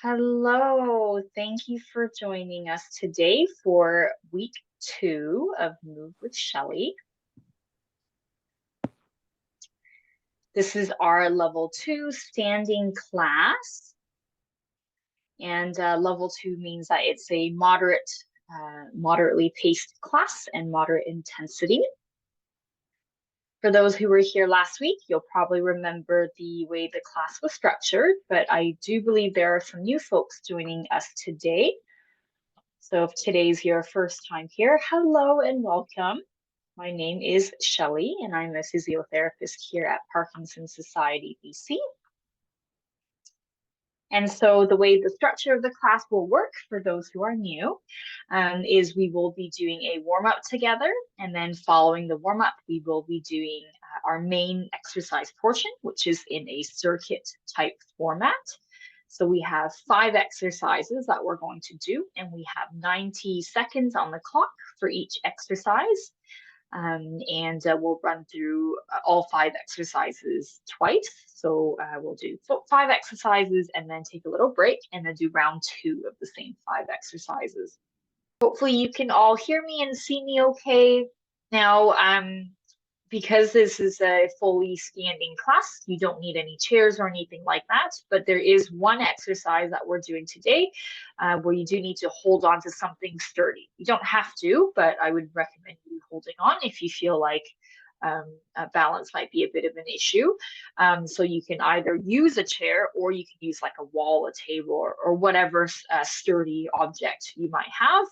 Hello, thank you for joining us today for week 2 of Move with Shelly. This is our level 2 standing class, and level 2 means that it's a moderately paced class and moderate intensity. For those who were here last week, you'll probably remember the way the class was structured, but I do believe there are some new folks joining us today. So if today's your first time here, hello and welcome. My name is Shelly, and I'm a physiotherapist here at Parkinson's Society BC. And so the way the structure of the class will work for those who are new is we will be doing a warm-up together, and then following the warm-up, we will be doing our main exercise portion, which is in a circuit type format. So we have 5 exercises that we're going to do, and we have 90 seconds on the clock for each exercise. And we'll run through all 5 exercises twice. So we'll do 5 exercises and then take a little break and then do round 2 of the same 5 exercises. Hopefully you can all hear me and see me okay. Now, because this is a fully standing class, you don't need any chairs or anything like that, but there is one exercise that we're doing today where you do need to hold on to something sturdy. You don't have to, but I would recommend you holding on if you feel like balance might be a bit of an issue. So you can either use a chair or you can use like a wall, a table, or whatever sturdy object you might have.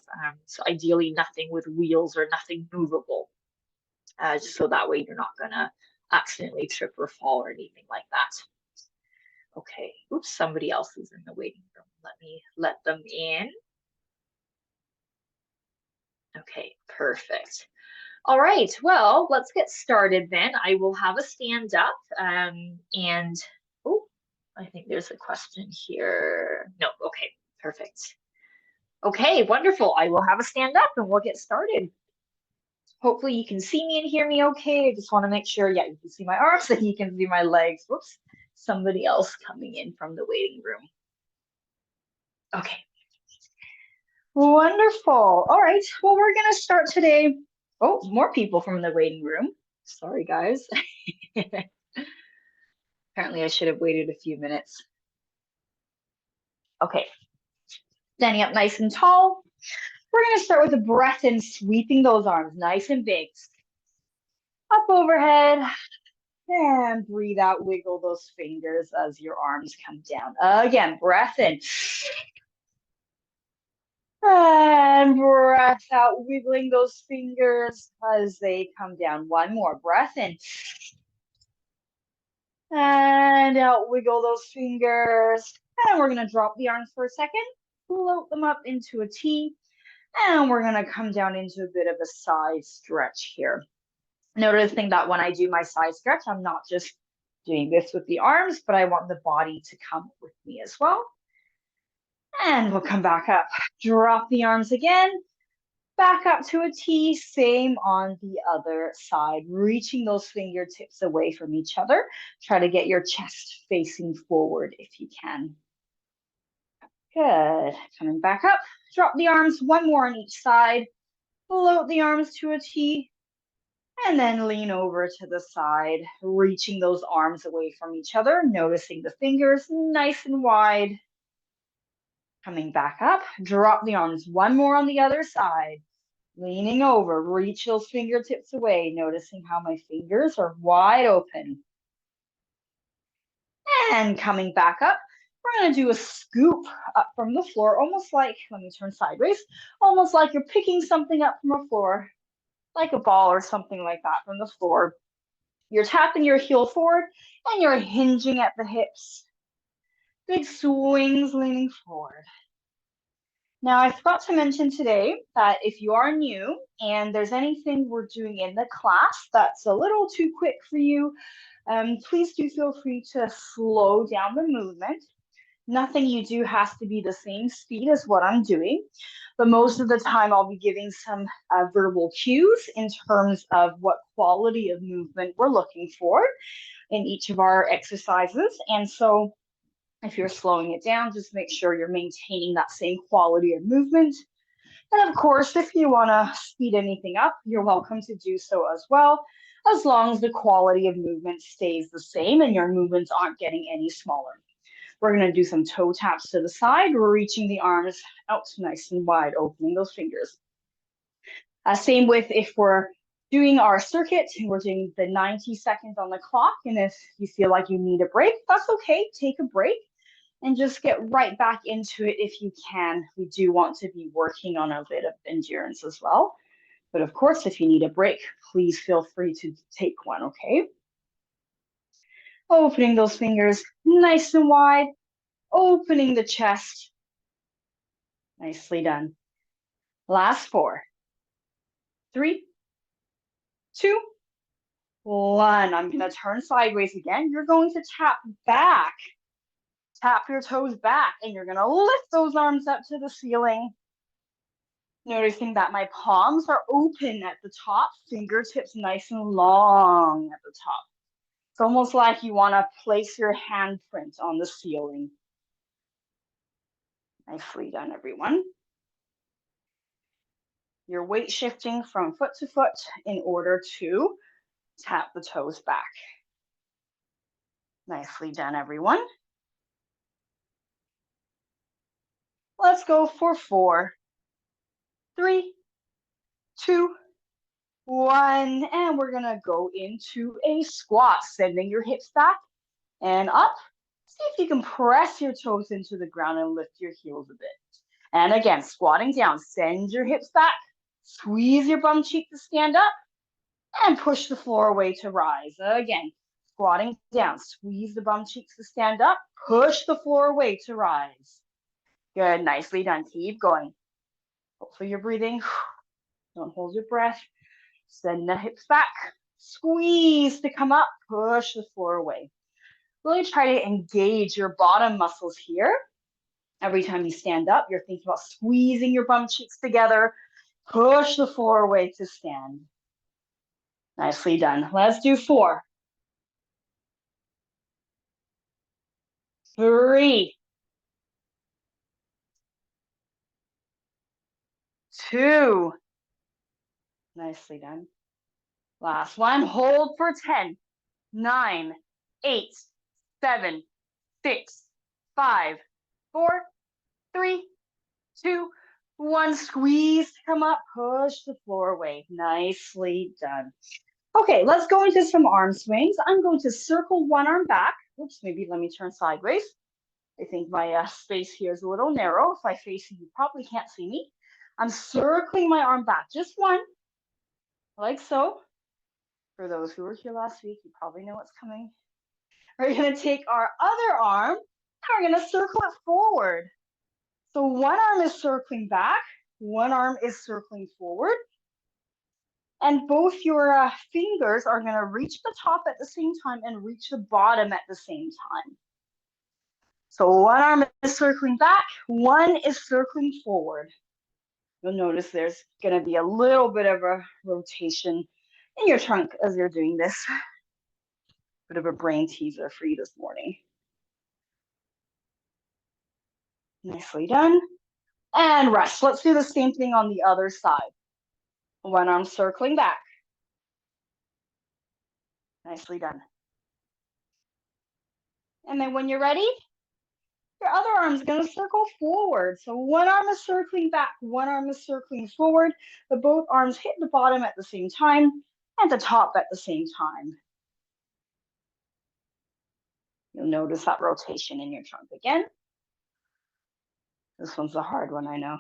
So ideally nothing with wheels or nothing movable. Just so that way you're not gonna accidentally trip or fall or anything like that. Okay, oops, somebody else is in the waiting room. Let me let them in. Okay, perfect. All right, well, let's get started then. I will have a stand up and, oh, I think there's a question here. No, okay, perfect. Okay, wonderful. I will have a stand up and we'll get started. Hopefully you can see me and hear me okay. I just want to make sure, yeah, you can see my arms and you can see my legs. Whoops, somebody else coming in from the waiting room. Okay. Wonderful. All right, well, we're going to start today. Oh, more people from the waiting room. Sorry, guys. Apparently I should have waited a few minutes. Okay, standing up nice and tall. We're going to start with a breath in, sweeping those arms nice and big. Up overhead. And breathe out, wiggle those fingers as your arms come down. Again, breath in. And breath out, wiggling those fingers as they come down. One more, breath in. And out, wiggle those fingers. And we're gonna drop the arms for a second, float them up into a T. And we're gonna come down into a bit of a side stretch here. Noticing that when I do my side stretch, I'm not just doing this with the arms, but I want the body to come with me as well. And we'll come back up. Drop the arms again. Back up to a T. Same on the other side. Reaching those fingertips away from each other. Try to get your chest facing forward if you can. Good. Coming back up. Drop the arms. One more on each side. Float the arms to a T. And then lean over to the side, reaching those arms away from each other, noticing the fingers nice and wide. Coming back up, drop the arms. One more on the other side. Leaning over, reach those fingertips away, noticing how my fingers are wide open. And coming back up, we're going to do a scoop up from the floor, almost like, let me turn sideways, almost like you're picking something up from the floor, like a ball or something like that from the floor. You're tapping your heel forward and you're hinging at the hips. Big swings leaning forward. Now, I forgot to mention today that if you are new and there's anything we're doing in the class that's a little too quick for you, please do feel free to slow down the movement. Nothing you do has to be the same speed as what I'm doing, but most of the time I'll be giving some verbal cues in terms of what quality of movement we're looking for in each of our exercises. And so If you're slowing it down, just make sure you're maintaining that same quality of movement. And of course, if you want to speed anything up, you're welcome to do so as well, as long as the quality of movement stays the same and your movements aren't getting any smaller. We're going to do some toe taps to the side. We're reaching the arms out nice and wide, opening those fingers. Same with if we're doing our circuit, we're doing the 90 seconds on the clock. And if you feel like you need a break, that's okay. Take a break and just get right back into it if you can. We do want to be working on a bit of endurance as well. But of course, if you need a break, please feel free to take one, okay? Opening those fingers nice and wide, opening the chest. Nicely done. Last 4, 3, 2, 1. I'm going to turn sideways again. You're going to tap back. Tap your toes back, and you're going to lift those arms up to the ceiling. Noticing that my palms are open at the top, fingertips nice and long at the top. It's almost like you want to place your handprint on the ceiling. Nicely done, everyone. You're weight shifting from foot to foot in order to tap the toes back. Nicely done, everyone. Let's go for 4, 3, 2, 1. And we're going to go into a squat, sending your hips back and up. See if you can press your toes into the ground and lift your heels a bit. And again, squatting down, send your hips back, squeeze your bum cheek to stand up, and push the floor away to rise. Again, squatting down, squeeze the bum cheeks to stand up, push the floor away to rise. Good, nicely done. Keep going. Hopefully you're breathing. Don't hold your breath. Send the hips back, squeeze to come up, push the floor away. Really try to engage your bottom muscles here. Every time you stand up, you're thinking about squeezing your bum cheeks together. Push the floor away to stand. Nicely done. Let's do 4, 3, 2. Nicely done. Last one. Hold for 10, 9, 8, 7, 6, 5, 4, 3, 2, 1. Squeeze to come up. Push the floor away. Nicely done. Okay, let's go into some arm swings. I'm going to circle one arm back. Oops, maybe let me turn sideways. I think my space here is a little narrow. If I face you, you probably can't see me. I'm circling my arm back, just one, like so. For those who were here last week, you probably know what's coming. We're gonna take our other arm, and we're gonna circle it forward. So one arm is circling back, one arm is circling forward. And both your fingers are going to reach the top at the same time and reach the bottom at the same time. So one arm is circling back, one is circling forward. You'll notice there's going to be a little bit of a rotation in your trunk as you're doing this. Bit of a brain teaser for you this morning. Nicely done. And rest. Let's do the same thing on the other side. One arm circling back. Nicely done. And then when you're ready, your other arm is going to circle forward. So one arm is circling back, one arm is circling forward, but both arms hit the bottom at the same time and the top at the same time. You'll notice that rotation in your trunk again. This one's a hard one, I know.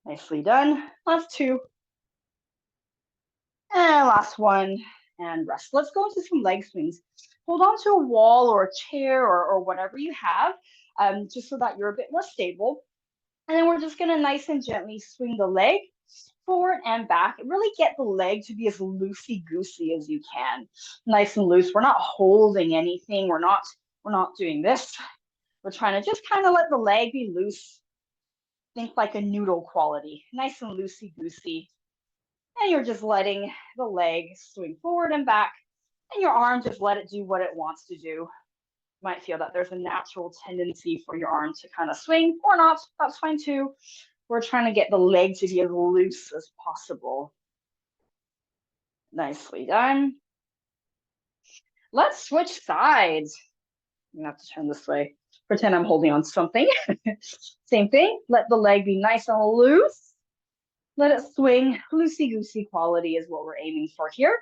Nicely done. Last 2. And last 1. And rest. Let's go into some leg swings. Hold on to a wall or a chair or whatever you have, just so that you're a bit more stable. And then we're just going to nice and gently swing the leg forward and back. Really get the leg to be as loosey-goosey as you can. Nice and loose. We're not holding anything. We're not doing this. We're trying to just kind of let the leg be loose. Think like a noodle quality. Nice and loosey-goosey. And you're just letting the leg swing forward and back. And your arm, just let it do what it wants to do. might feel that there's a natural tendency for your arm to kind of swing or not. That's fine too. We're trying to get the leg to be as loose as possible. Nicely done. Let's switch sides. I'm gonna have to turn this way. Pretend I'm holding on to something. Same thing. Let the leg be nice and loose. Let it swing. Loosey-goosey quality is what we're aiming for here.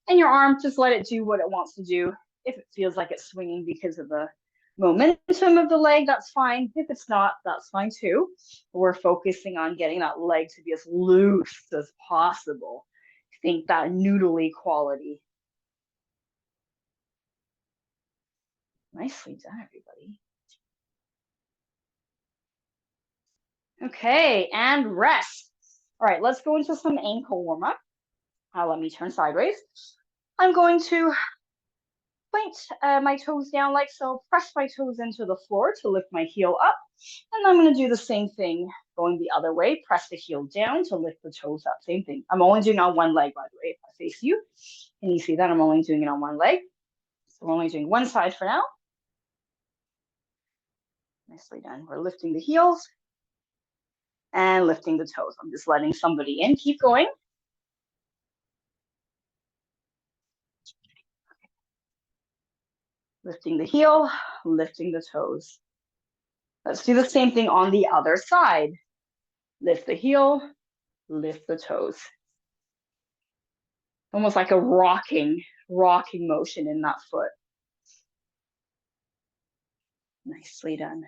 And your arm, just let it do what it wants to do. If it feels like it's swinging because of the momentum of the leg, that's fine. If it's not, that's fine too. We're focusing on getting that leg to be as loose as possible. Think that noodly quality. Nicely done, everybody. Okay, and rest. All right, let's go into some ankle warm-up. Let me turn sideways. I'm going to point my toes down like so, press my toes into the floor to lift my heel up. And I'm going to do the same thing going the other way. Press the heel down to lift the toes up. Same thing. I'm only doing it on one leg, by the way, if I face you. Can you see that? I'm only doing it on one leg. So we're only doing one side for now. Nicely done. We're lifting the heels and lifting the toes. I'm just letting somebody in. Keep going. Lifting the heel, lifting the toes. Let's do the same thing on the other side. Lift the heel, lift the toes. Almost like a rocking motion in that foot. Nicely done.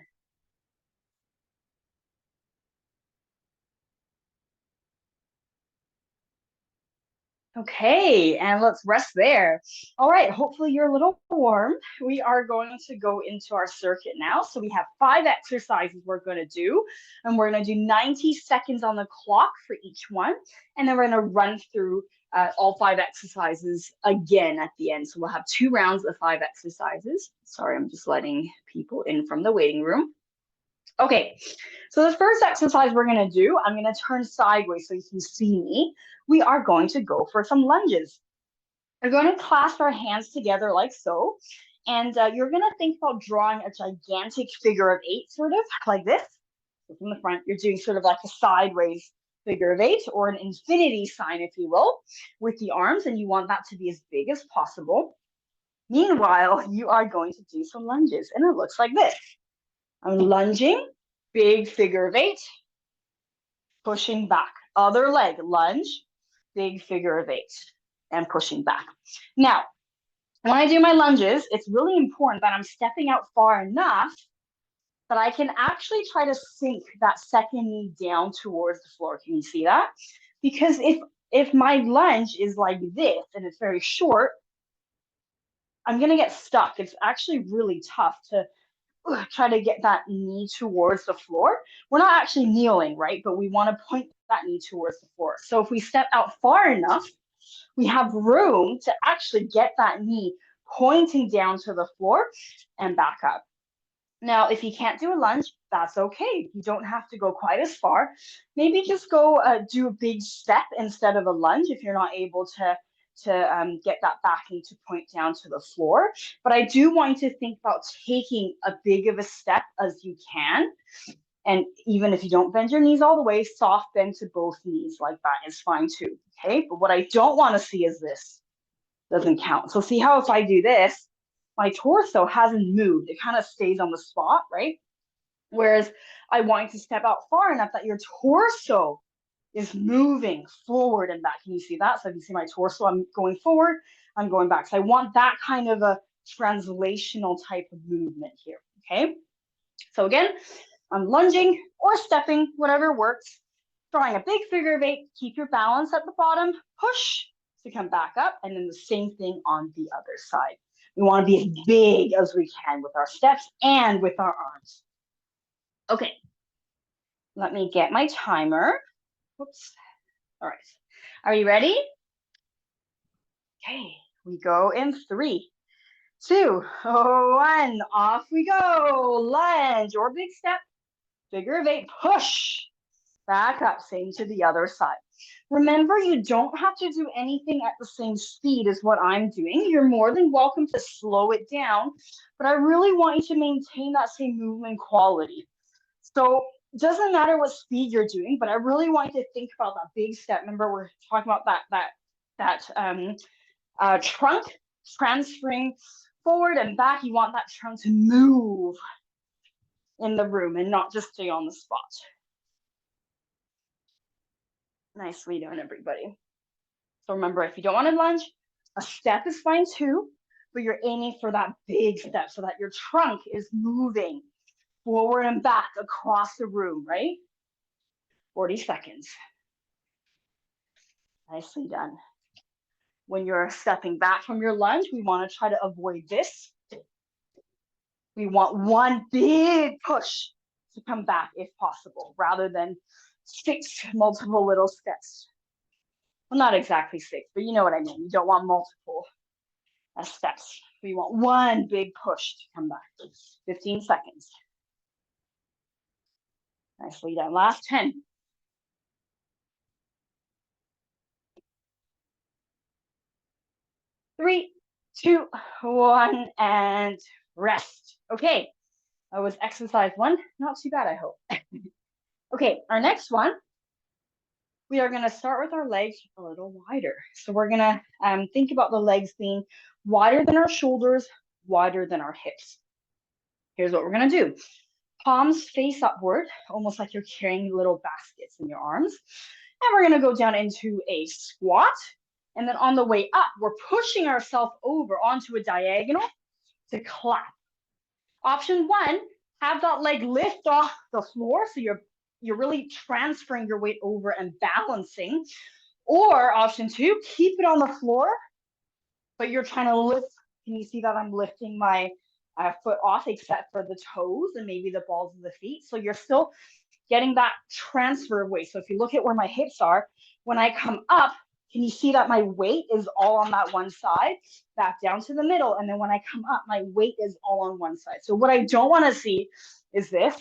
Okay, and let's rest there. All right, hopefully you're a little warm. We are going to go into our circuit now. So we have 5 exercises we're going to do, and we're going to do 90 seconds on the clock for each one. And then we're going to run through all 5 exercises again at the end. So we'll have 2 rounds of 5 exercises. Sorry, I'm just letting people in from the waiting room. Okay, so the first exercise we're going to do, I'm going to turn sideways so you can see me. We are going to go for some lunges. We're going to clasp our hands together like so. And you're going to think about drawing a gigantic figure of 8, sort of like this. So from the front, you're doing sort of like a sideways figure of 8 or an infinity sign, if you will, with the arms. And you want that to be as big as possible. Meanwhile, you are going to do some lunges. And it looks like this. I'm lunging, big figure of 8, pushing back. Other leg, lunge, big figure of 8, and pushing back. Now, when I do my lunges, it's really important that I'm stepping out far enough that I can actually try to sink that second knee down towards the floor. Can you see that? Because if my lunge is like this and it's very short, I'm going to get stuck. It's actually really tough to try to get that knee towards the floor. We're not actually kneeling, right? But we want to point that knee towards the floor. So if we step out far enough, we have room to actually get that knee pointing down to the floor and back up. Now, if you can't do a lunge, that's okay. You don't have to go quite as far. Maybe just go do a big step instead of a lunge if you're not able to get that back knee to point down to the floor. But I do want you to think about taking a big of a step as you can. And even if you don't bend your knees all the way, soft bend to both knees like that is fine too, okay? But what I don't want to see is this. Doesn't count. So see how if I do this, my torso hasn't moved. It kind of stays on the spot, right? Whereas I want you to step out far enough that your torso is moving forward and back. Can you see that? So if you see my torso, I'm going forward, I'm going back. So I want that kind of a translational type of movement here, okay? So again, I'm lunging or stepping, whatever works. Drawing a big figure of 8, keep your balance at the bottom, push to come back up, and then the same thing on the other side. We want to be as big as we can with our steps and with our arms. Okay, let me get my timer. Whoops. All right, are you ready? Okay, we go in 3, 2, 1, off we go. Lunge or big step, figure of 8, push. Back up, same to the other side. Remember, you don't have to do anything at the same speed as what I'm doing. You're more than welcome to slow it down, but I really want you to maintain that same movement quality. So it doesn't matter what speed you're doing, but I really want you to think about that big step. Remember, we're talking about that trunk transferring forward and back. You want that trunk to move in the room and not just stay on the spot. Nicely done, everybody. So remember, if you don't want to lunge, a step is fine too, but you're aiming for that big step so that your trunk is moving forward and back across the room, right? 40 seconds. Nicely done. When you're stepping back from your lunge, we want to try to avoid this. We want one big push to come back if possible, rather than 6 multiple little steps. Well, not exactly 6, but you know what I mean. You don't want multiple steps. We want one big push to come back. 15 seconds. Nicely done. Last 10. 3, 2, 1, and rest. Okay, that was exercise 1. Not too bad, I hope. Okay, our next one, we are going to start with our legs a little wider. So we're going to think about the legs being wider than our shoulders, wider than our hips. Here's what we're going to do. Palms face upward, almost like you're carrying little baskets in your arms. And we're going to go down into a squat. And then on the way up, we're pushing ourselves over onto a diagonal to clap. Option 1, have that leg lift off the floor so you're really transferring your weight over and balancing. Or option 2, keep it on the floor, but you're trying to lift. Can you see that I'm lifting my foot off except for the toes and maybe the balls of the feet? So you're still getting that transfer of weight. So if you look at where my hips are, when I come up, can you see that my weight is all on that one side, back down to the middle? And then when I come up, my weight is all on one side. So what I don't want to see is this.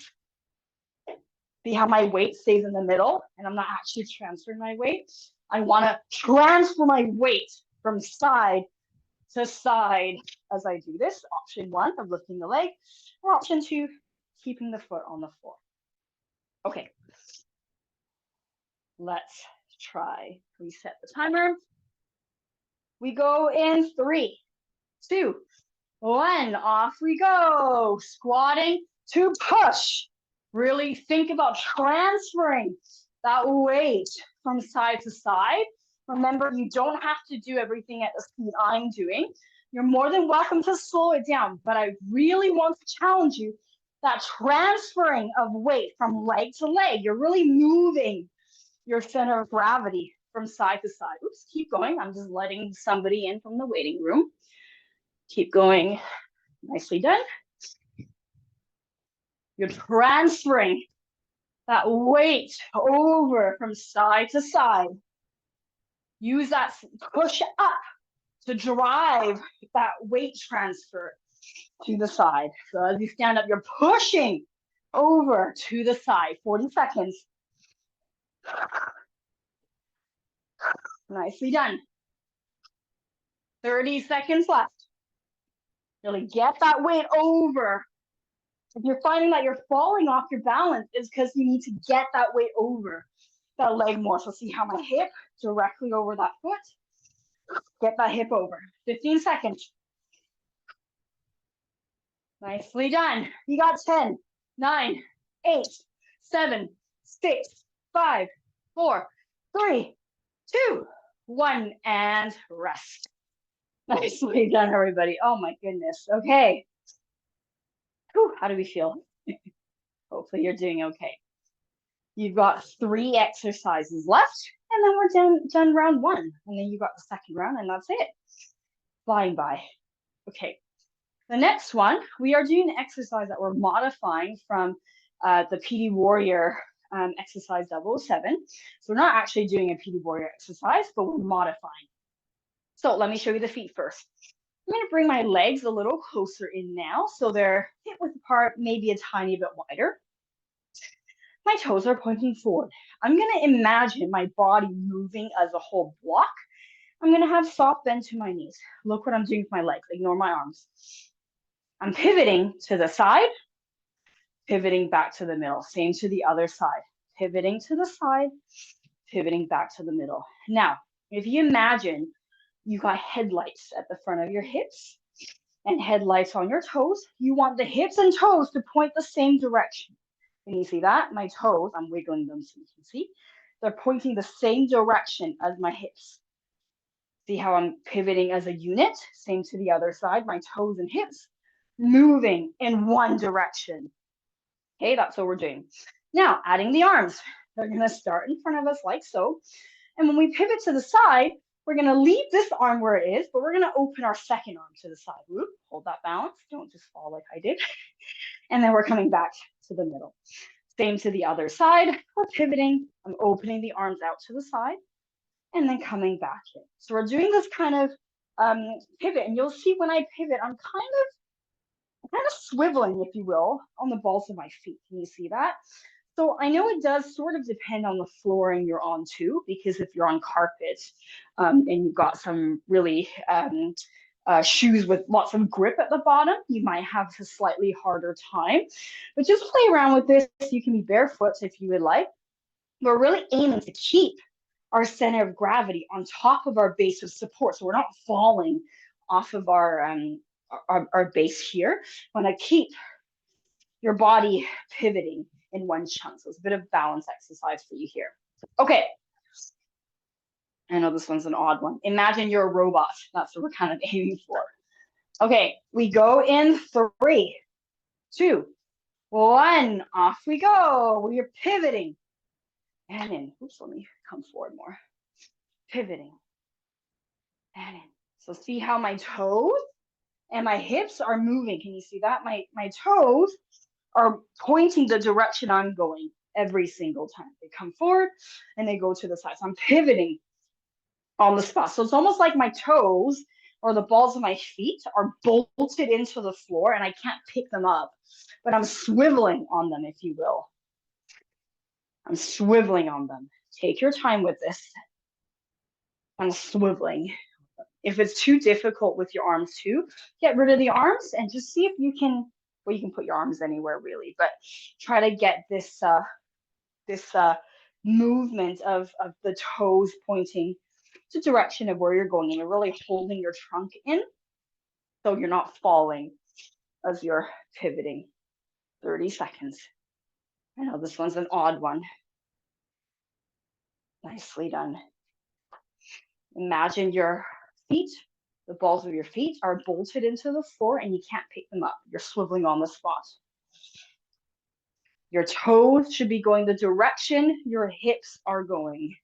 See how my weight stays in the middle and I'm not actually transferring my weight? I want to transfer my weight from side to side as I do this. Option 1 of lifting the leg, or option 2, keeping the foot on the floor. Okay, let's try. Reset the timer. We go in 3, 2, 1. Off we go. Squatting to push. Really think about transferring that weight from side to side. Remember, you don't have to do everything at the speed I'm doing. You're more than welcome to slow it down, but I really want to challenge you that transferring of weight from leg to leg. You're really moving your center of gravity from side to side. Oops, keep going. I'm just letting somebody in from the waiting room. Keep going. Nicely done. You're transferring that weight over from side to side. Use that push up to drive that weight transfer to the side. So as you stand up, you're pushing over to the side. 40 seconds. Nicely done. 30 seconds left. Really get that weight over. If you're finding that you're falling off your balance, it's because you need to get that weight over that leg more. So see how my hip directly over that foot. Get that hip over. 15 seconds. Nicely done. You got 10, 9, 8, 7, 6, 5, 4, 3, 2, 1, and rest. Nicely done, everybody. Oh my goodness. Okay. Whew, how do we feel? Hopefully you're doing okay. You've got 3 exercises left, and then we're done round 1. And then you've got the second round, and that's it. Flying by. Okay. The next one, we are doing an exercise that we're modifying from the PD Warrior exercise 007. So we're not actually doing a PD Warrior exercise, but we're modifying. So let me show you the feet first. I'm going to bring my legs a little closer in now, so they're hip width apart, maybe a tiny bit wider. My toes are pointing forward. I'm going to imagine my body moving as a whole block. I'm going to have soft bend to my knees. Look what I'm doing with my legs. Ignore my arms. I'm pivoting to the side, pivoting back to the middle. Same to the other side. Pivoting to the side, pivoting back to the middle. Now, if you imagine you got headlights at the front of your hips and headlights on your toes, you want the hips and toes to point the same direction. Can you see that? My toes, I'm wiggling them so you can see. They're pointing the same direction as my hips. See how I'm pivoting as a unit? Same to the other side, my toes and hips moving in one direction. Okay, that's what we're doing. Now, adding the arms. They're gonna start in front of us like so. And when we pivot to the side, we're gonna leave this arm where it is, but we're gonna open our second arm to the side. Whoop, hold that balance. Don't just fall like I did. And then we're coming back to the middle. Same to the other side. We're pivoting. I'm opening the arms out to the side and then coming back in. So we're doing this kind of pivot. And you'll see when I pivot, I'm kind of swiveling, if you will, on the balls of my feet. Can you see that? So I know it does sort of depend on the flooring you're on too, because if you're on carpet and you've got some really shoes with lots of grip at the bottom, you might have a slightly harder time. But just play around with this. You can be barefoot if you would like. We're really aiming to keep our center of gravity on top of our base of support, so we're not falling off of our base here. Want to keep your body pivoting in one chunk. So it's a bit of balance exercise for you here. Okay. I know this one's an odd one. Imagine you're a robot. That's what we're kind of aiming for. Okay, we go in 3, 2, 1. Off we go. We're pivoting. And in. Oops, let me come forward more. Pivoting. And in. So see how my toes and my hips are moving. Can you see that? My toes are pointing the direction I'm going every single time. They come forward and they go to the side. So I'm pivoting on the spot. So it's almost like my toes or the balls of my feet are bolted into the floor and I can't pick them up, but I'm swiveling on them, if you will. I'm swiveling on them. Take your time with this. I'm swiveling. If it's too difficult with your arms too, get rid of the arms and just see if you can, well, you can put your arms anywhere really, but try to get this movement of the toes pointing to direction of where you're going, and you're really holding your trunk in so you're not falling as you're pivoting. 30 seconds. I know this one's an odd one. Nicely done. Imagine your feet, the balls of your feet are bolted into the floor and you can't pick them up. You're swiveling on the spot. Your toes should be going the direction your hips are going.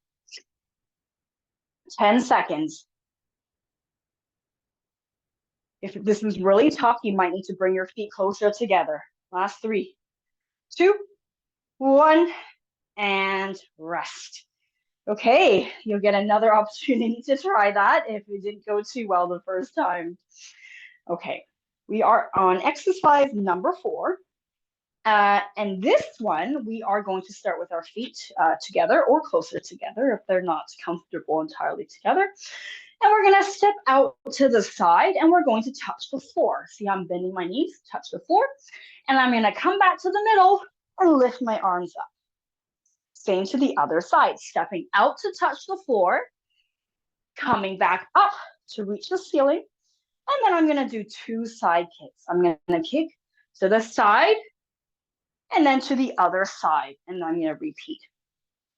10 seconds. If this is really tough, you might need to bring your feet closer together. Last 3, 2, 1, and rest. Okay, you'll get another opportunity to try that if it didn't go too well the first time. Okay, we are on exercise number 4. And this one, we are going to start with our feet together or closer together if they're not comfortable entirely together. And we're going to step out to the side and we're going to touch the floor. See, I'm bending my knees, touch the floor. And I'm going to come back to the middle and lift my arms up. Same to the other side, stepping out to touch the floor, coming back up to reach the ceiling. And then I'm going to do 2 side kicks. I'm going to kick to the side and then to the other side. And I'm going to repeat.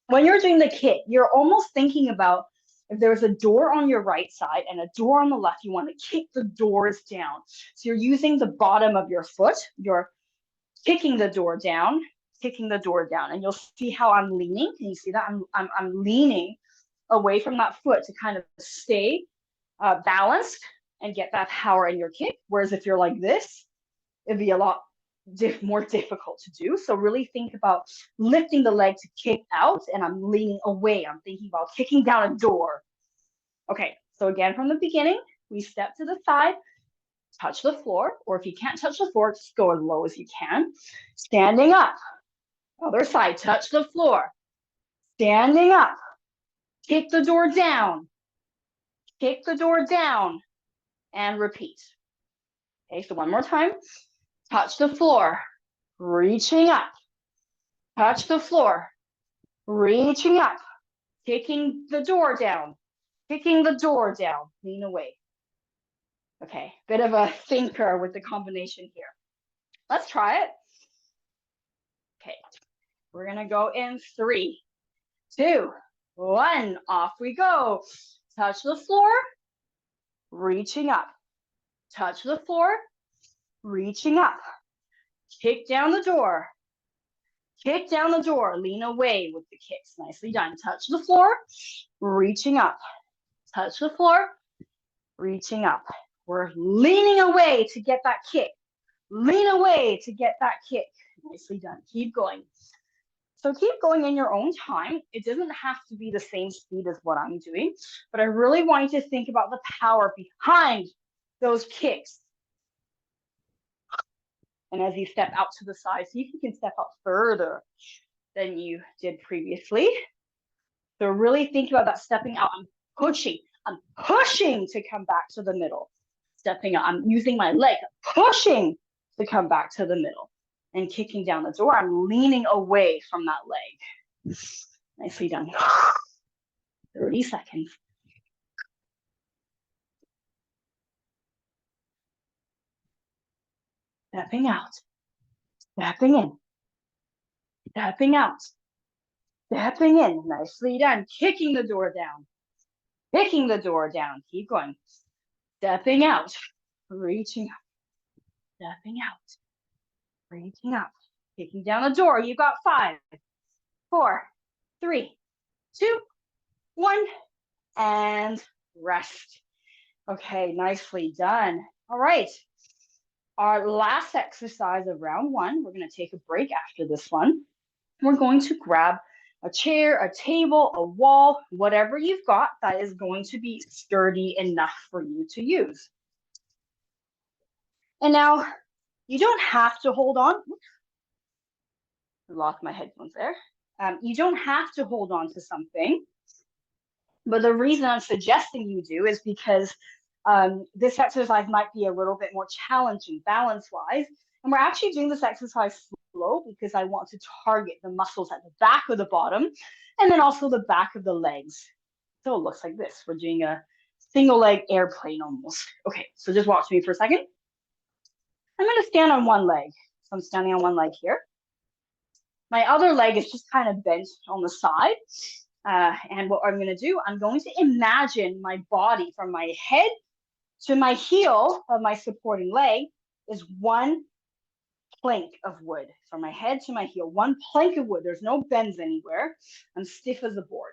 When you're doing the kick, you're almost thinking about if there's a door on your right side and a door on the left, you want to kick the doors down. So you're using the bottom of your foot. You're kicking the door down, and you'll see how I'm leaning. Can you see that? I'm leaning away from that foot to kind of stay balanced and get that power in your kick. Whereas if you're like this, it'd be a lot more difficult to do. So really think about lifting the leg to kick out, and I'm leaning away. I'm thinking about kicking down a door. Okay, so again from the beginning, we step to the side, touch the floor, or if you can't touch the floor, just go as low as you can. Standing up. Other side, touch the floor. Standing up. Kick the door down. Kick the door down. And repeat. Okay, so one more time. Touch the floor. Reaching up. Touch the floor. Reaching up. Kicking the door down. Kicking the door down. Lean away. Okay, bit of a thinker with the combination here. Let's try it. Okay, we're gonna go in 3, 2, 1. Off we go. Touch the floor. Reaching up. Touch the floor. Reaching up. Kick down the door. Kick down the door. Lean away with the kicks. Nicely done. Touch the floor. Reaching up. Touch the floor. Reaching up. We're leaning away to get that kick. Lean away to get that kick. Nicely done. Keep going. So keep going in your own time. It doesn't have to be the same speed as what I'm doing, but I really want you to think about the power behind those kicks. And as you step out to the side, see if you can step out further than you did previously. So really think about that stepping out. I'm pushing to come back to the middle. Stepping out, I'm using my leg, pushing to come back to the middle. And kicking down the door, I'm leaning away from that leg. Nicely done. 30 seconds. Stepping out. Stepping in. Stepping out. Stepping in. Nicely done. Kicking the door down. Kicking the door down. Keep going. Stepping out. Reaching up. Stepping out. Reaching up. Kicking down the door. You got 5, 4, 3, 2, 1. And rest. Okay, nicely done. All right. Our last exercise of round 1, we're going to take a break after this one. We're going to grab a chair, a table, a wall, whatever you've got that is going to be sturdy enough for you to use. And now you don't have to hold on. I lost my headphones there. You don't have to hold on to something. But the reason I'm suggesting you do is because this exercise might be a little bit more challenging balance-wise. And we're actually doing this exercise slow because I want to target the muscles at the back of the bottom and then also the back of the legs. So it looks like this. We're doing a single leg airplane almost. Okay, so just watch me for a second. I'm going to stand on one leg. So I'm standing on one leg here. My other leg is just kind of bent on the side. And what I'm going to do, I'm going to imagine my body from my head to my heel of my supporting leg is one plank of wood. From my head to my heel, one plank of wood. There's no bends anywhere. I'm stiff as a board.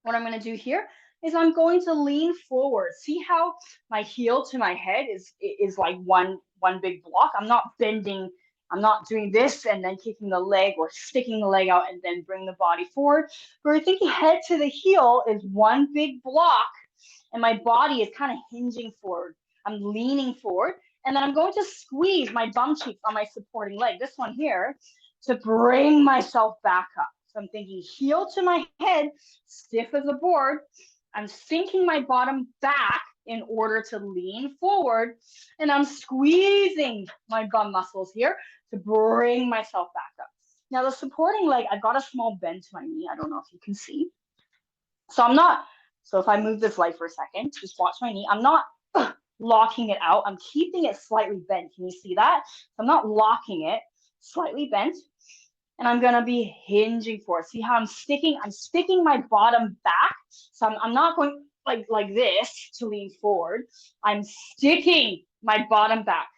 What I'm going to do here is I'm going to lean forward. See how my heel to my head is like one big block? I'm not bending. I'm not doing this and then kicking the leg or sticking the leg out and then bring the body forward. But I think head to the heel is one big block and my body is kind of hinging forward. I'm leaning forward and then I'm going to squeeze my bum cheeks on my supporting leg, this one here, to bring myself back up. So I'm thinking heel to my head, stiff as a board. I'm sinking my bottom back in order to lean forward. And I'm squeezing my bum muscles here to bring myself back up. Now the supporting leg, I've got a small bend to my knee. I don't know if you can see. So if I move this light for a second, just watch my knee. I'm not locking it out. I'm keeping it slightly bent. Can you see that? So I'm not locking it, slightly bent. And I'm gonna be hinging forward. See how I'm sticking my bottom back. So I'm not going like this to lean forward. I'm sticking my bottom back.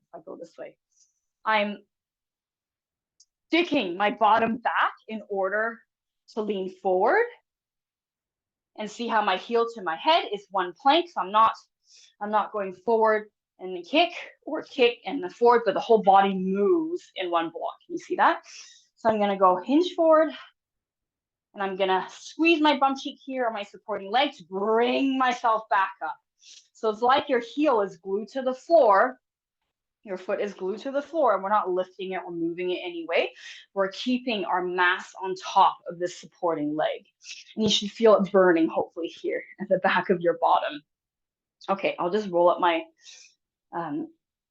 If I go this way, I'm sticking my bottom back in order to lean forward. And see how my heel to my head is one plank. So I'm not going forward and then kick and then forward, but the whole body moves in one block. Can you see that? So I'm gonna go hinge forward and I'm gonna squeeze my bum cheek here on my supporting leg to bring myself back up. So it's like your heel is glued to the floor Your foot is glued to the floor and we're not lifting it or moving it anyway. We're keeping our mass on top of this supporting leg. And you should feel it burning, hopefully, here at the back of your bottom. Okay, I'll just roll up my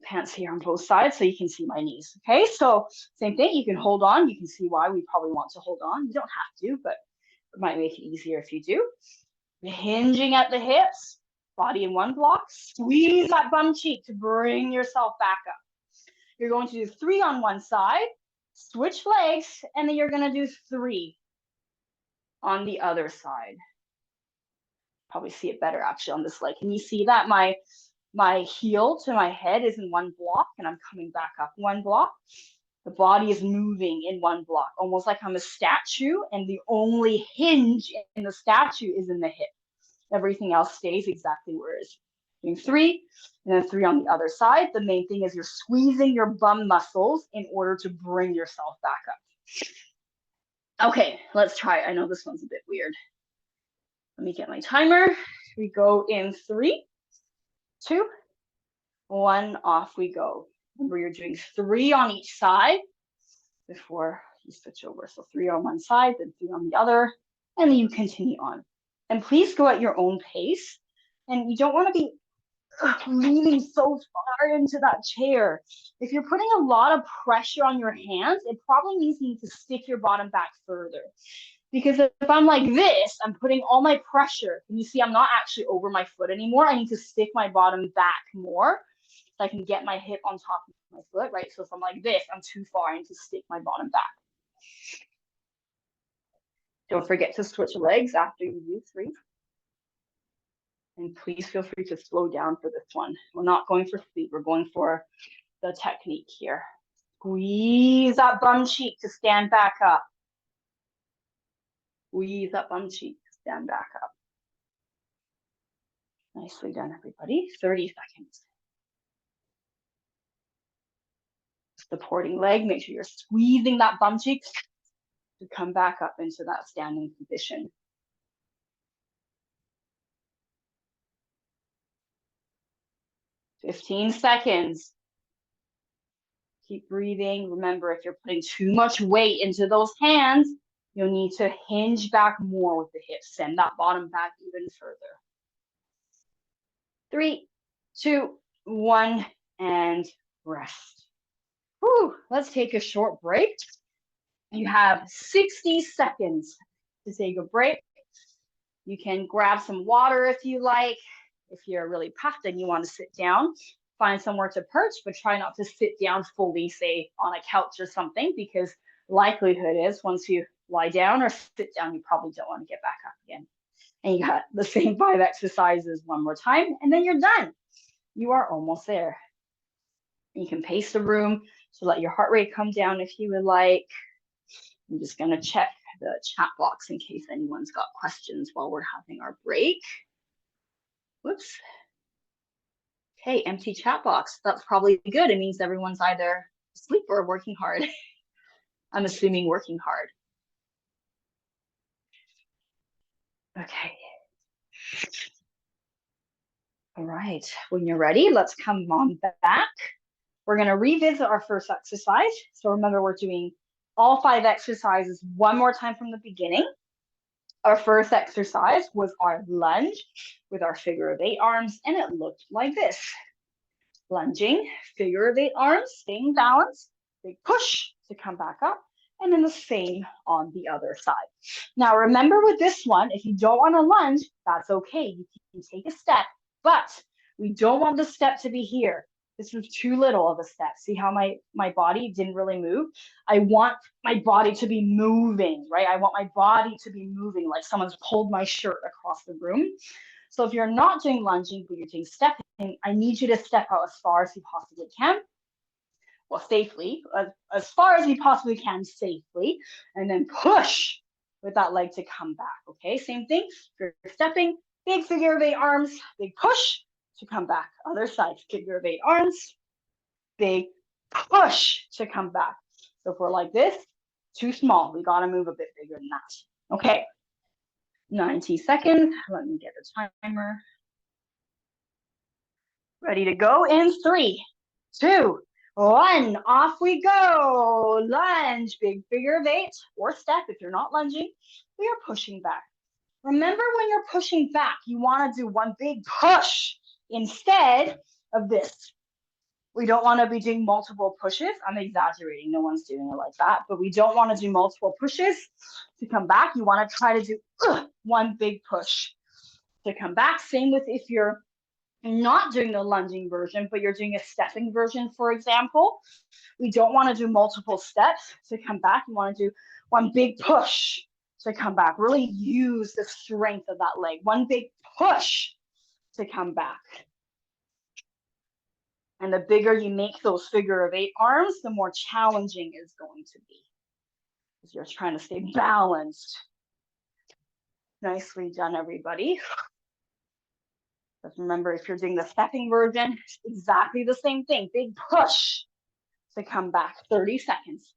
pants here on both sides so you can see my knees. Okay, so same thing, you can hold on. You can see why we probably want to hold on. You don't have to, but it might make it easier if you do. Hinging at the hips, body in one block. Squeeze that bum cheek to bring yourself back up. You're going to do 3 on one side, switch legs, and then you're going to do 3 on the other side. Probably see it better actually on this leg. Can you see that my heel to my head is in one block and I'm coming back up one block? The body is moving in one block, almost like I'm a statue, and the only hinge in the statue is in the hip. Everything else stays exactly where it is. Doing 3, and then 3 on the other side. The main thing is you're squeezing your bum muscles in order to bring yourself back up. Okay, let's try. I know this one's a bit weird. Let me get my timer. We go in 3, 2, 1, off we go. Remember, you're doing 3 on each side before you switch over. So 3 on one side, then 3 on the other, and then you continue on. And please go at your own pace. And you don't want to be leaning so far into that chair. If you're putting a lot of pressure on your hands, it probably means you need to stick your bottom back further. Because if I'm like this, I'm putting all my pressure. And you see, I'm not actually over my foot anymore. I need to stick my bottom back more so I can get my hip on top of my foot, right? So if I'm like this, I'm too far. I need to stick my bottom back. Don't forget to switch legs after you do 3. And please feel free to slow down for this one. We're not going for speed. We're going for the technique here. Squeeze that bum cheek to stand back up. Squeeze that bum cheek to stand back up. Nicely done, everybody. 30 seconds. Supporting leg. Make sure you're squeezing that bum cheek to come back up into that standing position. 15 seconds. Keep breathing. Remember, if you're putting too much weight into those hands, you'll need to hinge back more with the hips. Send that bottom back even further. 3, 2, 1, and rest. Whew, let's take a short break. You have 60 seconds to take a break. You can grab some water if you like. If you're really puffed and you want to sit down, find somewhere to perch, but try not to sit down fully, say on a couch or something, because likelihood is once you lie down or sit down, you probably don't want to get back up again. And you got the same 5 exercises one more time, and then you're done. You are almost there. You can pace the room to let your heart rate come down if you would like. I'm just going to check the chat box in case anyone's got questions while we're having our break. Whoops. Okay, empty chat box. That's probably good. It means everyone's either asleep or working hard. I'm assuming working hard. Okay. All right, when you're ready, let's come on back. We're going to revisit our first exercise. So remember, we're doing all 5 exercises one more time from the beginning. Our first exercise was our lunge with our figure of 8 arms, and it looked like this. Lunging, figure of 8 arms, staying balanced, big push to come back up, and then the same on the other side. Now remember with this one, if you don't want to lunge, that's okay. You can take a step, but we don't want the step to be here. This was too little of a step. See how my body didn't really move? I want my body to be moving, right? I want my body to be moving like someone's pulled my shirt across the room. So if you're not doing lunging, but you're doing stepping, I need you to step out as far as you possibly can. Well, safely, as far as you possibly can safely, and then push with that leg to come back, okay? Same thing, if you're stepping, big figure of 8 arms, big push to come back. Other side, figure of 8 arms, big push to come back. So if we're like this, too small. We gotta move a bit bigger than that. Okay, 90 seconds. Let me get a timer. Ready to go in 3, 2, 1. Off we go. Lunge, big figure of 8, or step. If you're not lunging, we are pushing back. Remember, when you're pushing back, you want to do one big push instead of this. We don't want to be doing multiple pushes. I'm exaggerating. No one's doing it like that. But we don't want to do multiple pushes to come back. You want to try to do one big push to come back. Same with if you're not doing the lunging version, but you're doing a stepping version, for example. We don't want to do multiple steps to come back. You want to do one big push to come back. Really use the strength of that leg. One big push to come back. And the bigger you make those figure of 8 arms, the more challenging it's going to be, because you're trying to stay balanced. Nicely done, everybody. Just remember, if you're doing the stepping version, exactly the same thing. Big push to come back. 30 seconds.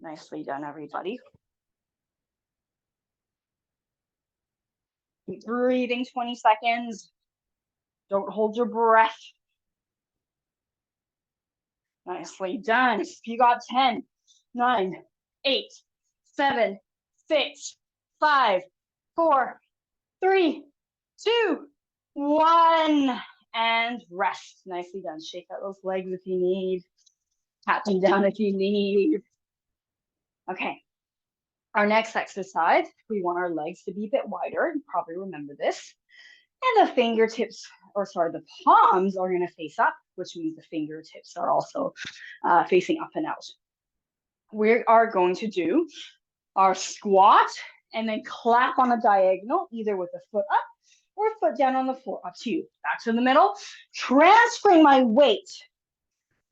Nicely done, everybody. Keep breathing 20 seconds. Don't hold your breath. Nicely done. You got 10, 9, 8, 7, 6, 5, 4, 3, 2, 1. And rest. Nicely done. Shake out those legs if you need. Pat them down if you need. Okay. Our next exercise, we want our legs to be a bit wider. You probably remember this. And the fingertips, or sorry, the palms are going to face up, which means the fingertips are also facing up and out. We are going to do our squat and then clap on a diagonal, either with a foot up or a foot down on the floor, up to you. Back to the middle, transferring my weight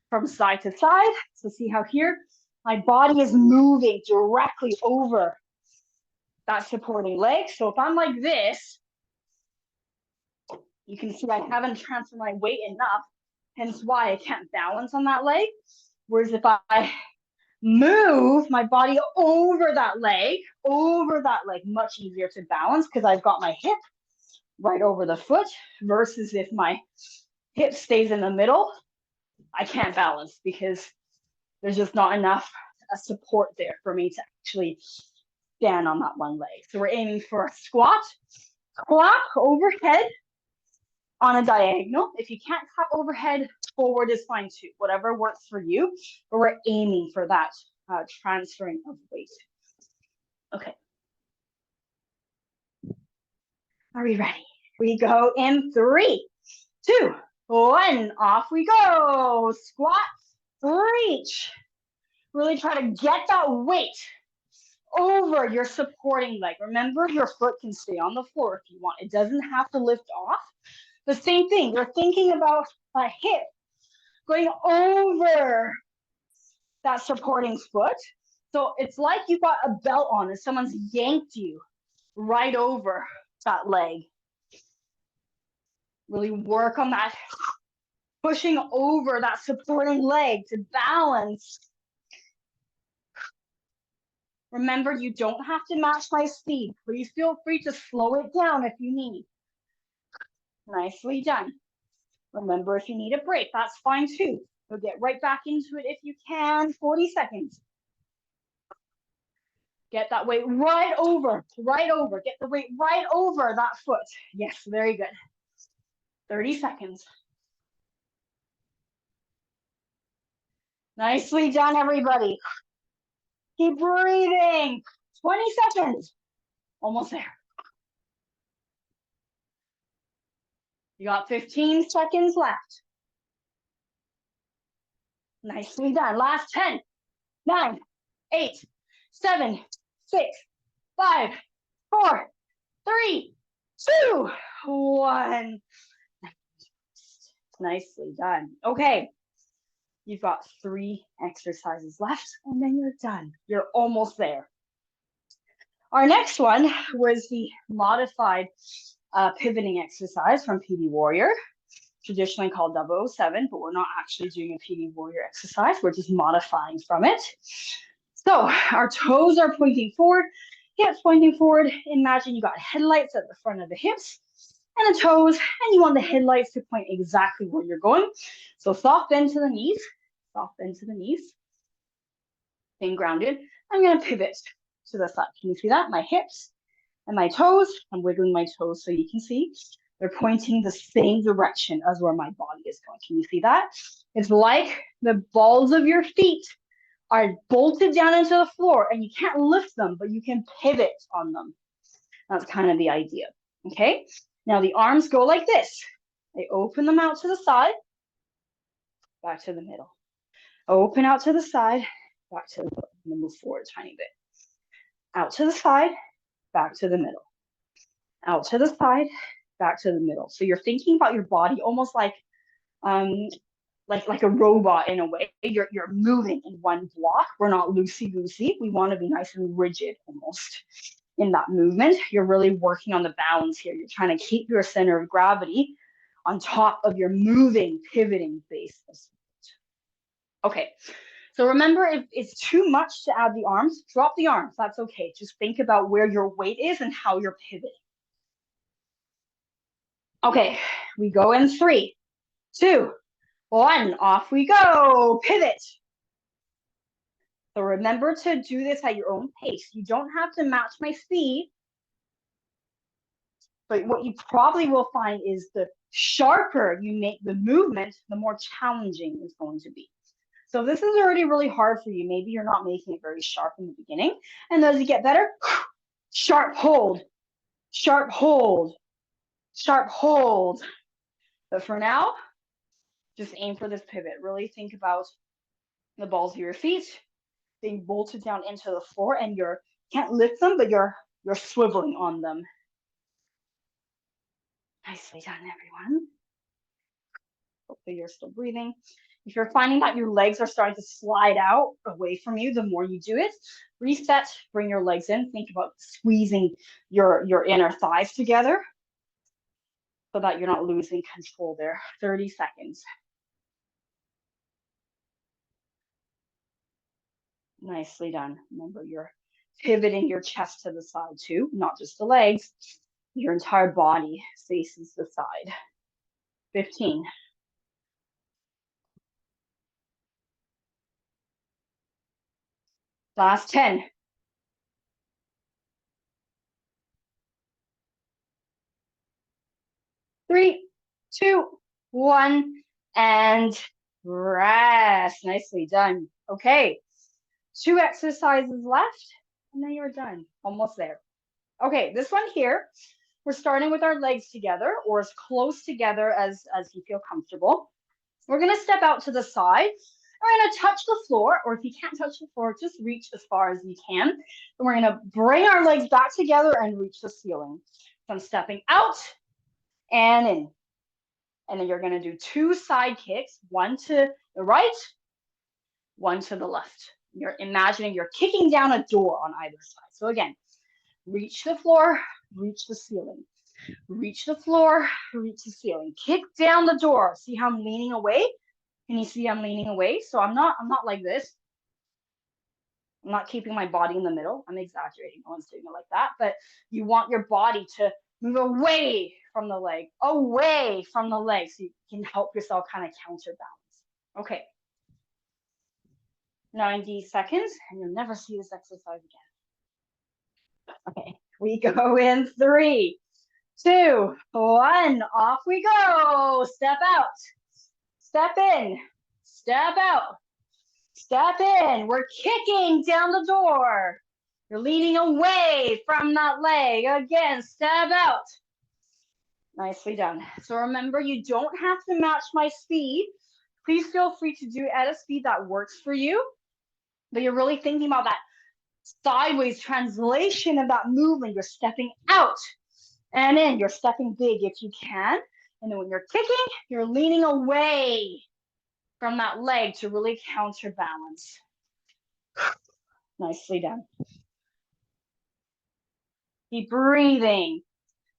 from side to side. So see how here, my body is moving directly over that supporting leg. So if I'm like this, you can see I haven't transferred my weight enough, hence why I can't balance on that leg. Whereas if I move my body over that leg, much easier to balance because I've got my hip right over the foot, versus if my hip stays in the middle, I can't balance because there's just not enough support there for me to actually stand on that one leg. So we're aiming for a squat, clap overhead on a diagonal. If you can't clap overhead, forward is fine too. Whatever works for you, but we're aiming for that transferring of weight. Okay. Are we ready? We go in 3, 2, 1. Off we go. Squat, reach. Really try to get that weight over your supporting leg. Remember, your foot can stay on the floor if you want. It doesn't have to lift off. The same thing, you're thinking about a hip going over that supporting foot. So it's like you got a belt on and someone's yanked you right over that leg. Really work on that, pushing over that supporting leg to balance. Remember, you don't have to match my speed. Please feel free to slow it down if you need. Nicely done. Remember, if you need a break, that's fine too. So get right back into it if you can. 40 seconds. Get that weight right over. Get the weight right over that foot. Yes, very good. 30 seconds. Nicely done, everybody. Keep breathing. 20 seconds. Almost there. You got 15 seconds left. Nicely done. Last 10, 9, 8, 7, 6, 5, 4, 3, 2, 1. Nicely done. Okay. You've got 3 exercises left, and then you're done. You're almost there. Our next one was the modified pivoting exercise from PD Warrior, traditionally called 007, but we're not actually doing a PD Warrior exercise. We're just modifying from it. So our toes are pointing forward, hips pointing forward. Imagine you got headlights at the front of the hips, and the toes, and you want the headlights to point exactly where you're going. So soft bend to the knees, soft bend to the knees, staying grounded. I'm gonna pivot to the side. Can you see that? My hips and my toes, I'm wiggling my toes so you can see. They're pointing the same direction as where my body is going. Can you see that? It's like the balls of your feet are bolted down into the floor and you can't lift them, but you can pivot on them. That's kind of the idea, okay? Now the arms go like this. They open them out to the side, back to the middle. Open out to the side, back to the middle. I'm gonna move forward a tiny bit. Out to the side, back to the middle. Out to the side, back to the middle. So you're thinking about your body almost like a robot in a way. You're moving in one block. We're not loosey-goosey. We want to be nice and rigid almost in that movement. You're really working on the balance here. You're trying to keep your center of gravity on top of your moving, pivoting base. Okay, so remember, if it's too much to add the arms, drop the arms. That's okay. Just think about where your weight is and how you're pivoting. Okay, we go in 3, 2, 1, off we go. Pivot. So remember to do this at your own pace. You don't have to match my speed, but what you probably will find is the sharper you make the movement, the more challenging it's going to be. So this is already really hard for you. Maybe you're not making it very sharp in the beginning. And as you get better, sharp hold, sharp hold, sharp hold. But for now, just aim for this pivot. Really think about the balls of your feet being bolted down into the floor, and you can't lift them, but you're swiveling on them. Nicely done, everyone. Hopefully you're still breathing. If you're finding that your legs are starting to slide out away from you, the more you do it, reset, bring your legs in. Think about squeezing your inner thighs together so that you're not losing control there. 30 seconds. Nicely done. Remember, you're pivoting your chest to the side too, not just the legs. Your entire body faces the side. 15. Last 10. 3, 2, 1, and rest. Nicely done. Okay, 2 exercises left, and then you're done. Almost there. Okay, this one here, we're starting with our legs together, or as close together as you feel comfortable. We're gonna step out to the side. We're gonna touch the floor, or if you can't touch the floor, just reach as far as you can. And we're gonna bring our legs back together and reach the ceiling. So I'm stepping out and in. And then you're gonna do 2 side kicks, one to the right, one to the left. You're imagining you're kicking down a door on either side. So again, reach the floor, reach the ceiling. Reach the floor, reach the ceiling. Kick down the door. See how I'm leaning away? Can you see I'm leaning away? So I'm not like this. I'm not keeping my body in the middle. I'm exaggerating. No one's doing it like that. But you want your body to move away from the leg, away from the leg, so you can help yourself kind of counterbalance. Okay. 90 seconds, and you'll never see this exercise again. Okay, we go in 3, 2, 1, off we go. Step out, step in, step out, step in. We're kicking down the door. You're leaning away from that leg. Again, step out. Nicely done. So remember, you don't have to match my speed. Please feel free to do it at a speed that works for you. But you're really thinking about that sideways translation of that movement. You're stepping out and in. You're stepping big if you can. And then when you're kicking, you're leaning away from that leg to really counterbalance. Nicely done. Keep breathing.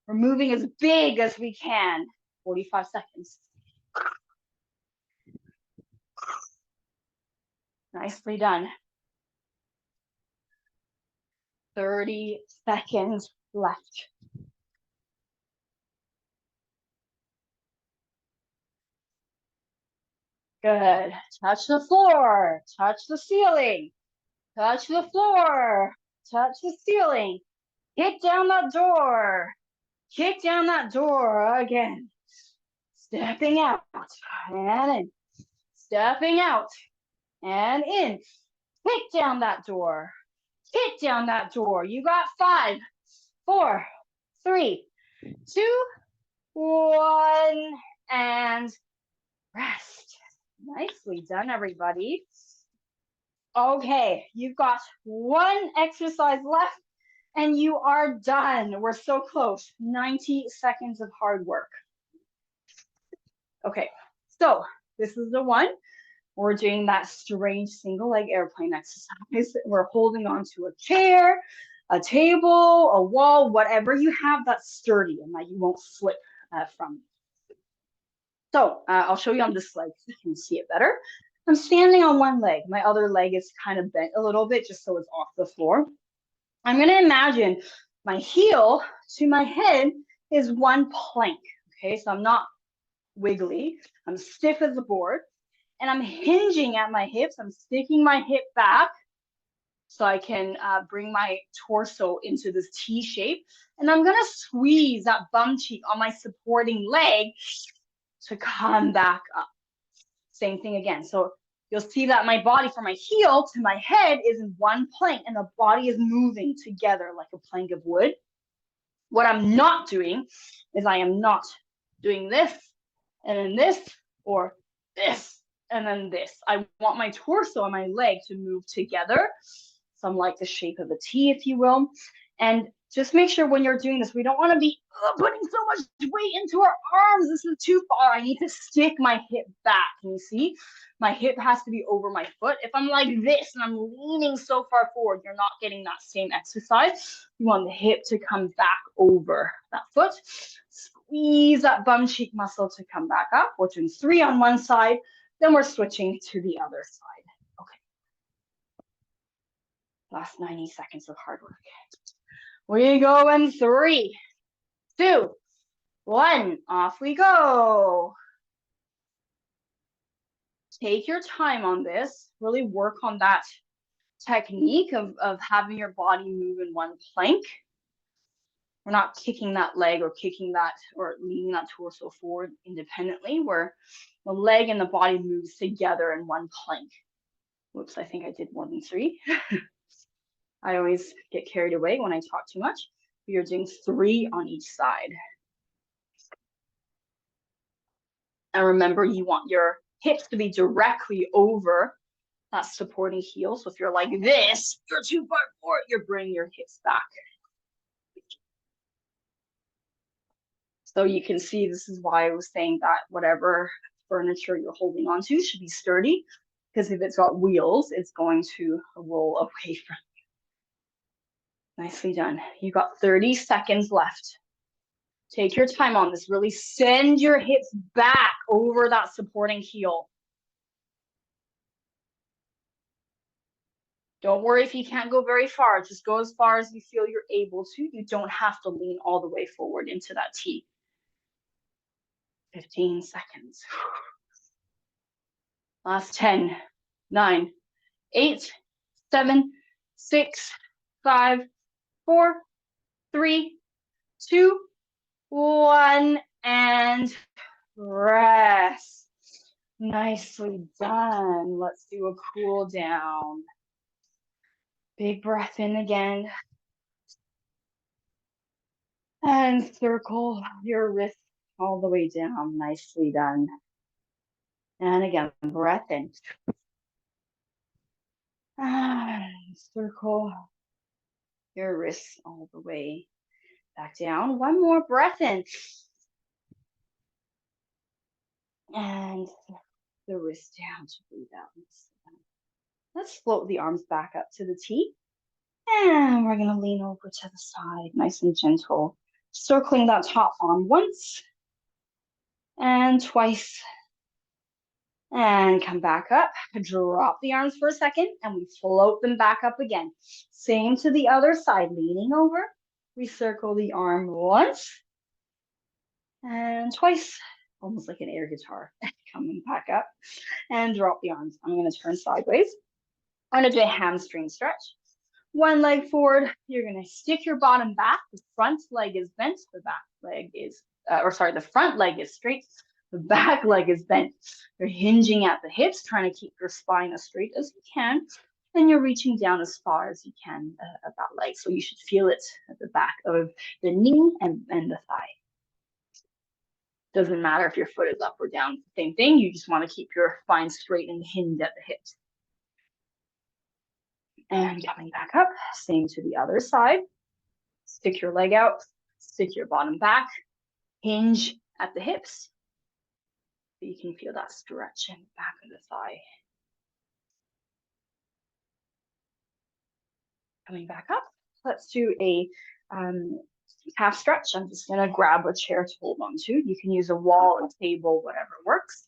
We're moving as big as we can. 45 seconds. Nicely done. 30 seconds left. Good. Touch the floor, touch the ceiling, touch the floor, touch the ceiling. Kick down that door. Kick down that door again. Stepping out and in. Stepping out and in. Kick down that door. Kick down that door. You got 5, 4, 3, 2, 1, and rest. Nicely done, everybody. Okay, you've got 1 exercise left and you are done. We're so close. 90 seconds of hard work. Okay, so this is the one. We're doing that strange single leg airplane exercise. We're holding onto a chair, a table, a wall, whatever you have that's sturdy and that you won't slip from. So I'll show you on this leg so you can see it better. I'm standing on one leg. My other leg is kind of bent a little bit just so it's off the floor. I'm going to imagine my heel to my head is one plank. Okay, so I'm not wiggly. I'm stiff as a board. And I'm hinging at my hips. I'm sticking my hip back so I can bring my torso into this T shape. And I'm going to squeeze that bum cheek on my supporting leg to come back up. Same thing again. So you'll see that my body from my heel to my head is in one plank and the body is moving together like a plank of wood. What I'm not doing is I am not doing this and then this or this and then this. I want my torso and my leg to move together. Some like the shape of a T, if you will. And just make sure when you're doing this, we don't want to be putting so much weight into our arms. This is too far. I need to stick my hip back. Can you see? My hip has to be over my foot. If I'm like this and I'm leaning so far forward, you're not getting that same exercise. You want the hip to come back over that foot. Squeeze that bum cheek muscle to come back up. We're doing 3 on one side. Then we're switching to the other side. Okay. Last 90 seconds of hard work. We go in 3, 2, 1. Off we go. Take your time on this. Really work on that technique of having your body move in one plank. We're not kicking that leg or kicking that or leaning that torso forward independently, where the leg and the body moves together in one plank. Whoops, I think I did more than 3. I always get carried away when I talk too much. You're doing 3 on each side. And remember, you want your hips to be directly over that supporting heel. So if you're like this, you're too far forward, you're bringing your hips back. So you can see this is why I was saying that whatever furniture you're holding onto should be sturdy, because if it's got wheels, it's going to roll away from you. Nicely done. You got 30 seconds left. Take your time on this. Really send your hips back over that supporting heel. Don't worry if you can't go very far. Just go as far as you feel you're able to. You don't have to lean all the way forward into that T. 15 seconds. Last 10, 9, 8, 7, 6, 5, 4, 3, 2, 1, and rest. Nicely done. Let's do a cool down. Big breath in again. And circle your wrist all the way down. Nicely done. And again, breath in. And circle your wrists all the way back down. One more breath in. And the wrist down to breathe out. Let's float the arms back up to the T. And we're going to lean over to the side, nice and gentle. Circling that top arm once and twice. And come back up. Drop the arms for a second and we float them back up again. Same to the other side, leaning over. We circle the arm once and twice. almost like an air guitar. Coming back up and drop the arms. I'm going to turn sideways. I'm going to do a hamstring stretch. One leg forward. You're going to stick your bottom back. The front leg is bent. The back leg is, the front leg is straight. The back leg is bent. You're hinging at the hips, trying to keep your spine as straight as you can. And you're reaching down as far as you can at that leg. So you should feel it at the back of the knee and the thigh. Doesn't matter if your foot is up or down. Same thing. You just want to keep your spine straight and hinged at the hips. And coming back up, same to the other side. Stick your leg out, stick your bottom back, hinge at the hips. So you can feel that stretch in the back of the thigh. Coming back up, let's do a half stretch. I'm just going to grab a chair to hold on to. You can use a wall, a table, whatever works.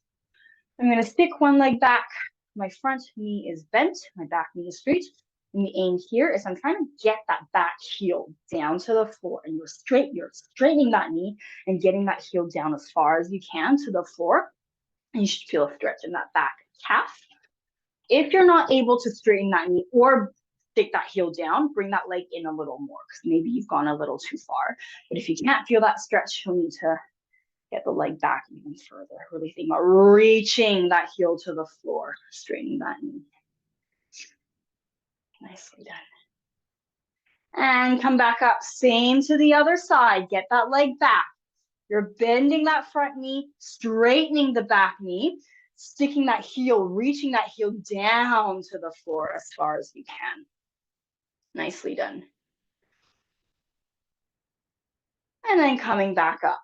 I'm going to stick one leg back. My front knee is bent, my back knee is straight. And the aim here is I'm trying to get that back heel down to the floor, and you're straightening that knee and getting that heel down as far as you can to the floor. And you should feel a stretch in that back calf. If you're not able to straighten that knee or stick that heel down, bring that leg in a little more, because maybe you've gone a little too far. But if you can't feel that stretch, you'll need to get the leg back even further. Really think about reaching that heel to the floor, straightening that knee. Nicely done. And come back up, same to the other side. Get that leg back. You're bending that front knee, straightening the back knee, sticking that heel, reaching that heel down to the floor as far as you can. Nicely done. And then coming back up.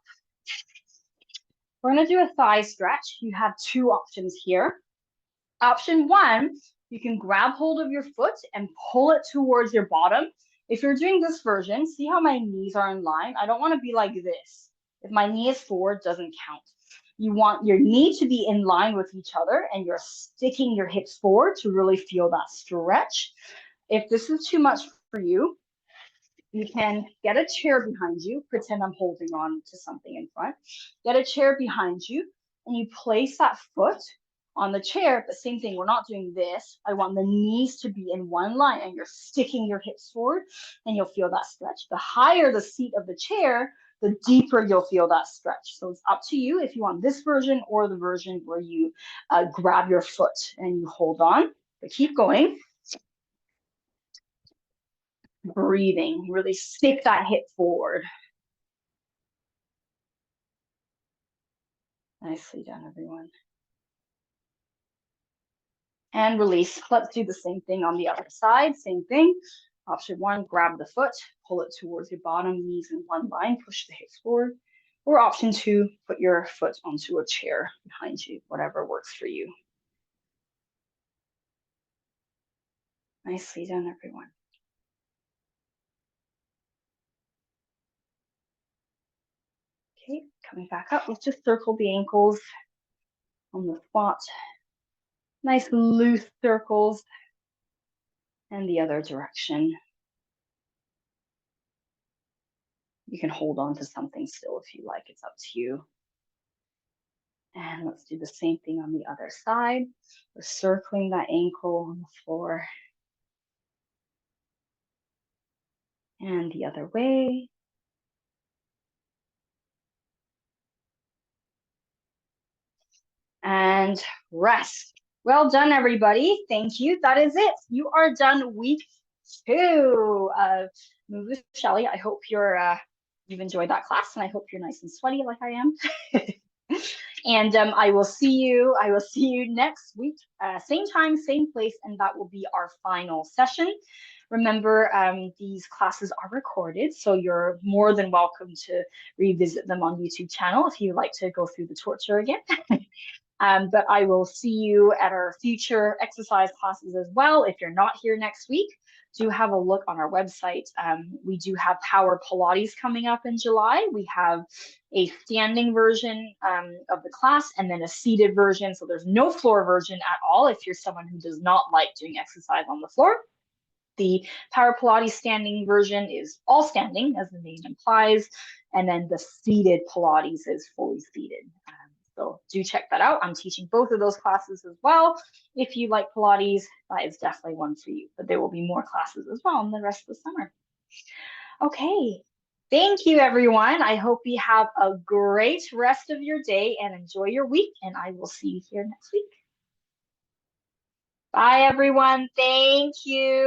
We're going to do a thigh stretch. You have two options here. Option one, you can grab hold of your foot and pull it towards your bottom. If you're doing this version, see how my knees are in line? I don't want to be like this. If my knee is forward, it doesn't count. You want your knee to be in line with each other, and you're sticking your hips forward to really feel that stretch. If this is too much for you, you can get a chair behind you. Pretend I'm holding on to something in front. Get a chair behind you, and you place that foot on the chair. But same thing, we're not doing this. I want the knees to be in one line, and you're sticking your hips forward, and you'll feel that stretch. The higher the seat of the chair, the deeper you'll feel that stretch. So it's up to you if you want this version or the version where you grab your foot and you hold on. But keep going. Breathing, really stick that hip forward. Nicely done, everyone. And release. Let's do the same thing on the other side. Same thing. Option one, grab the foot, pull it towards your bottom, knees in one line, push the hips forward. Or option two, put your foot onto a chair behind you, whatever works for you. Nicely done, everyone. Okay, coming back up, let's just circle the ankles on the spot. Nice loose circles. And the other direction. You can hold on to something still if you like, it's up to you. And let's do the same thing on the other side. We're circling that ankle on the floor. And the other way. And rest. Well done, everybody. Thank you. That is it. You are done week 2 of Move with Shelly. I hope you've enjoyed that class, and I hope you're nice and sweaty like I am. And I will see you next week, same time, same place, and that will be our final session. Remember, these classes are recorded, so you're more than welcome to revisit them on YouTube channel if you'd like to go through the torture again. But I will see you at our future exercise classes as well. If you're not here next week, do have a look on our website. We do have Power Pilates coming up in July. We have a standing version of the class and then a seated version. So there's no floor version at all if you're someone who does not like doing exercise on the floor. The Power Pilates standing version is all standing, as the name implies, and then the seated Pilates is fully seated. So do check that out. I'm teaching both of those classes as well. If you like Pilates, that is definitely one for you. But there will be more classes as well in the rest of the summer. Okay. Thank you, everyone. I hope you have a great rest of your day and enjoy your week. And I will see you here next week. Bye, everyone. Thank you.